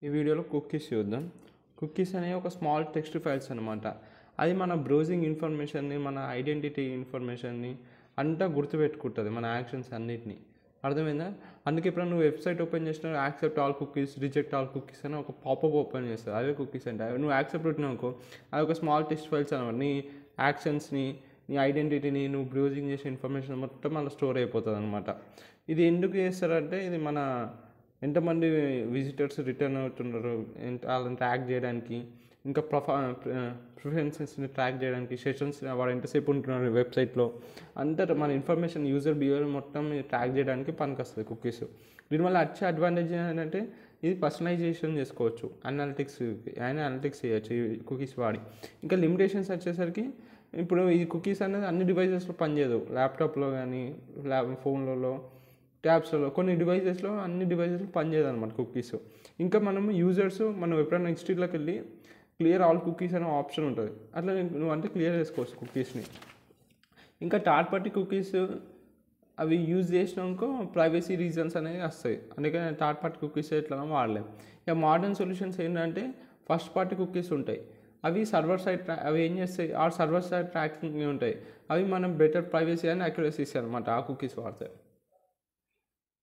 ఈ వీడియోలో కుకీస్ చూద్దాం. కుకీస్ అనేవి ఒక స్మాల్ టెక్స్ట్ ఫైల్స్ అనమాట. అది మన బ్రౌజింగ్ ఇన్ఫర్మేషన్ని, మన ఐడెంటిటీ ఇన్ఫర్మేషన్ని అంతా గుర్తుపెట్టుకుంటుంది, మన యాక్షన్స్ అన్నిటిని. అర్థమైందా? అందుకే ఇప్పుడు నువ్వు వెబ్సైట్ ఓపెన్ చేసినా accept all cookies, reject all cookies అని ఒక పాపప్ ఓపెన్ చేస్తుంది. అవే కుకీస్ అంటే. నువ్వు యాక్సెప్ట్ పెట్టినావు అది ఒక స్మాల్ టెక్స్ట్ ఫైల్స్ అనమాట. నీ యాక్షన్స్ని, నీ ఐడెంటిటీని, నువ్వు బ్రౌజింగ్ చేసే ఇన్ఫర్మేషన్ మొత్తం అలా స్టోర్ అయిపోతుంది అనమాట. ఇది ఎందుకు చేస్తారంటే ఇది మన ఎంతమంది విజిటర్స్ రిటర్న్ అవుతున్నారు వాళ్ళని ట్రాక్ చేయడానికి, ఇంకా ప్రిఫరెన్సెస్ని ట్రాక్ చేయడానికి, సెషన్స్ వాడు ఎంతసేపు ఉంటున్నారు వెబ్సైట్లో అంతా మన ఇన్ఫర్మేషన్ యూజర్ బిహేవియర్ మొత్తం ట్రాక్ చేయడానికి పనికొస్తుంది కుకీస్. దీనివల్ల వచ్చే అడ్వాంటేజ్ ఏంటంటే ఇది పర్సనలైజేషన్ చేసుకోవచ్చు, అనలిటిక్స్ చేయొచ్చు ఈ కుకీస్ వాడి. ఇంకా లిమిటేషన్స్ వచ్చేసరికి ఇప్పుడు ఈ కుకీస్ అనేది అన్ని డివైజెస్లో పనిచేయదు. ల్యాప్టాప్లో కానీ ఫోన్లలో, ట్యాబ్స్లో, కొన్ని డివైజెస్లో, అన్ని డివైజెస్లో పనిచేయదు అనమాట కుకీస్. ఇంకా మనం యూజర్స్ మనం ఎప్పుడైనా హిస్టరీలోకి వెళ్ళి క్లియర్ ఆల్ కుకీస్ అనే ఆప్షన్ ఉంటుంది. అట్లా నువ్వు అంటే క్లియర్ చేసుకోవచ్చు కుకీస్ని. ఇంకా థర్డ్ పార్టీ కుకీస్ అవి యూజ్ చేసినాక ప్రైవసీ రీజన్స్ అనేవి వస్తాయి. అందుకని థర్డ్ పార్టీ కుకీస్ ఎట్లా వాడలేము. ఇక మోడర్న్ సొల్యూషన్స్ ఏంటంటే ఫస్ట్ పార్టీ కుకీస్ ఉంటాయి. అవి సర్వర్ సైడ్ అవి ఏం చేస్తాయి, ఆ సర్వర్ సైడ్ ట్రాకింగ్ ఉంటాయి. అవి మనం బెటర్ ప్రైవసీ అండ్ అక్యురసీ అనమాట ఆ కుకీస్ వాడతాయి.